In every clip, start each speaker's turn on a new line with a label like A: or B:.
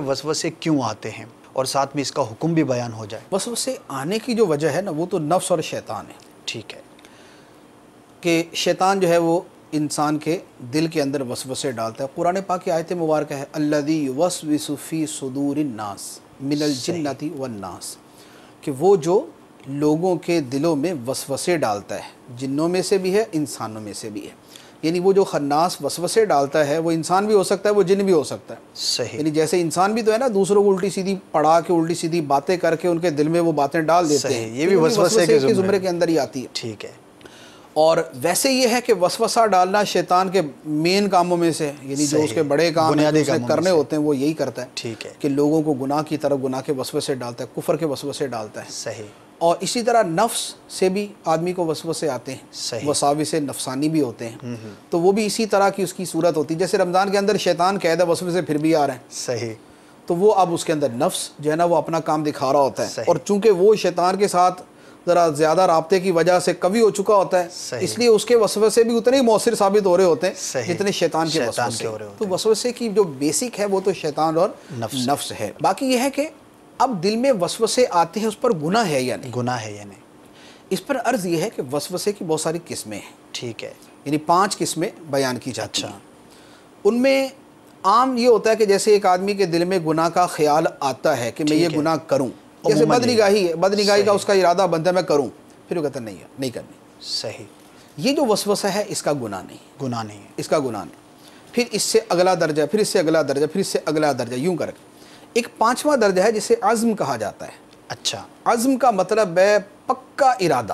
A: وسوسے کیوں آتے ہیں اور ساتھ میں اس کا حکم بھی بیان ہو جائے۔
B: وسوسے آنے کی جو وجہ ہے نا وہ تو نفس اور شیطان ہے۔
A: ٹھیک ہے
B: کہ شیطان جو ہے وہ انسان کے دل کے اندر وسوسے ڈالتا ہے۔ قرآن پاک کی آیت مبارکہ ہے الذی یوسوس فی صدور الناس من الجنۃ والناس، کہ وہ جو لوگوں کے دلوں میں وسوسے ڈالتا ہے، جنوں میں سے بھی ہے انسانوں میں سے بھی ہے۔ یعنی وہ جو خناس وسوسے ڈالتا ہے وہ انسان بھی ہو سکتا ہے، وہ جن بھی ہو سکتا ہے۔
A: صحیح۔
B: یعنی جیسے انسان بھی تو ہے نا، دوسروں کو الٹی سیدھی پڑھا کے الٹی سیدھی باتیں کر کے ان کے دل میں وہ باتیں ڈال دیتے ہیں،
A: یہ بھی وسوسے کے
B: زمرے کے اندر ہی آتی ہے۔
A: ٹھیک ہے۔
B: اور ویسے یہ ہے کہ وسوسہ ڈالنا شیطان کے مین کاموں میں سے، یعنی جو اس کے بڑے کام ہیں جو کرنے ہوتے ہیں وہ یہی کرتا ہے۔
A: ٹھیک ہے
B: کہ لوگوں کو گناہ کی طرف، گناہ کے وسوسے ڈالتا ہے، کفر کے وسوسے ڈالتا ہے۔
A: صحیح۔
B: اور اسی طرح نفس سے بھی آدمی کو وسوسے آتے ہیں،
A: صحیح۔
B: وساوس نفسانی بھی ہوتے ہیں، تو وہ بھی اسی طرح کی اس کی صورت ہوتی ہے۔ جیسے رمضان کے اندر شیطان قید ہے، وسوسے پھر بھی آ رہے ہیں،
A: صحیح،
B: تو وہ اب اس کے اندر نفس جو ہے نا وہ اپنا کام دکھا رہا ہوتا ہے،
A: صحیح۔
B: اور چونکہ وہ شیطان کے ساتھ ذرا زیادہ رابطے کی وجہ سے قوی ہو چکا ہوتا ہے،
A: صحیح۔
B: اس لیے اس کے وسوسے بھی اتنے ہی مؤثر ثابت ہو رہے ہوتے ہیں
A: صحیح۔
B: جتنے شیطان کے وسوسے۔ تو وسوسے کی جو بیسک ہے وہ تو شیطان اور نفس ہے۔ باقی یہ ہے کہ اب دل میں وسوسے آتے ہیں، اس پر گناہ ہے یا نہیں؟
A: گناہ ہے یا نہیں؟
B: اس پر عرض یہ ہے کہ وسوسے کی بہت ساری قسمیں ہیں۔
A: ٹھیک ہے۔
B: یعنی 5 قسمیں بیان کی جاتی ہیں۔ ان میں عام یہ ہوتا ہے کہ جیسے ایک آدمی کے دل میں گناہ کا خیال آتا ہے کہ میں یہ گناہ کروں، جیسے بدنگاہی ہے، بدنگاہی کا اس کا ارادہ بنتا ہے میں کروں، پھر وہ کہتا ہے نہیں کرنی۔
A: صحیح۔
B: یہ جو وسوسہ ہے اس کا گناہ نہیں،
A: گناہ نہیں ہے،
B: اس کا گناہ نہیں۔ پھر اس سے اگلا درجہ، پھر اس سے اگلا درجہ، پھر اس سے اگلا درجہ، یوں کر کے ایک 5واں درجہ ہے جسے عزم کہا جاتا ہے۔
A: اچھا۔
B: عزم کا مطلب ہے پکا ارادہ،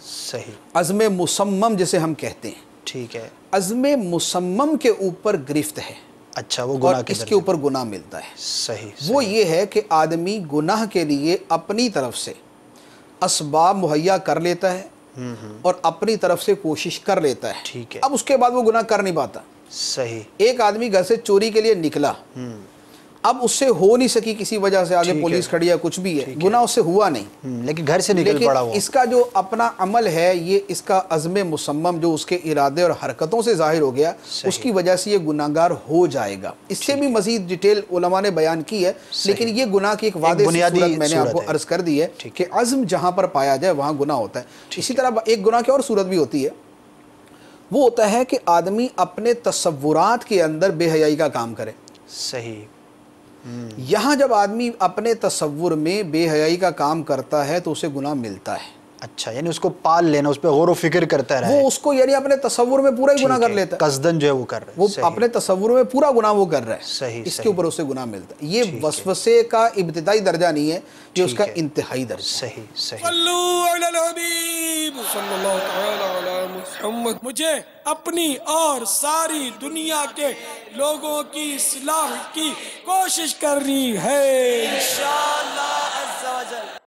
A: صحیح۔
B: عزم مصمم جسے ہم کہتے ہیں۔
A: ٹھیک ہے۔
B: عزم مصمم کے اوپر گرفت ہے،
A: اچھا، وہ
B: اور
A: گناہ
B: اس کے اوپر گناہ ملتا ہے۔
A: صحیح۔
B: وہ یہ ہے کہ آدمی گناہ کے لیے اپنی طرف سے اسباب مہیا کر لیتا ہے اور اپنی طرف سے کوشش کر لیتا ہے۔
A: ٹھیک ہے۔
B: اب اس کے بعد وہ گناہ کر نہیں پاتا۔
A: صحیح۔
B: ایک آدمی گھر سے چوری کے لیے نکلا، اب اس سے ہو نہیں سکی کسی وجہ سے، آگے پولیس کھڑی ہے، کچھ بھی ہے، گناہ اس سے ہوا نہیں،
A: لیکن گھر سے نکل پڑا وہ۔
B: اس کا جو اپنا عمل ہے، یہ اس کا عزم مصمم جو اس کے ارادے اور حرکتوں سے ظاہر ہو گیا، اس کی وجہ سے یہ گناہگار ہو جائے گا۔ اس سے بھی مزید ڈیٹیل علماء نے بیان کی ہے، لیکن یہ گناہ کی ایک واضح صورت میں نے آپ کو عرض کر دی ہے کہ عزم جہاں پر پایا جائے وہاں گناہ ہوتا ہے۔ اسی طرح ایک گناہ کی اور صورت بھی ہوتی ہے، وہ ہوتا ہے کہ آدمی اپنے تصورات کے اندر بے حیائی کا کام کرے۔
A: صحیح۔
B: یہاں جب آدمی اپنے تصور میں بے حیائی کا کام کرتا ہے تو اسے گناہ ملتا ہے۔
A: اچھا، یعنی اس کو پال لینا، اس پہ غور و فکر کرتا رہے،
B: وہ اس کو یعنی اپنے تصور میں پورا ہی گناہ کر لیتا ہے،
A: قصدن جو ہے وہ کر رہا ہے،
B: وہ اپنے تصور میں پورا گناہ وہ کر رہا ہے،
A: صحیح،
B: اس کے اوپر اسے گناہ ملتا ہے۔ یہ وسوسے کا ابتدائی درجہ نہیں ہے، یہ اس کا انتہائی درجہ ہے۔
A: صحیح صحیح۔
C: صلو علی الحبیب صلی اللہ تعالی علی محمد۔ مجھے اپنی اور ساری دنیا کے لوگوں کی اصلاح کی کوشش کرنی ہے انشاءاللہ عز و جل۔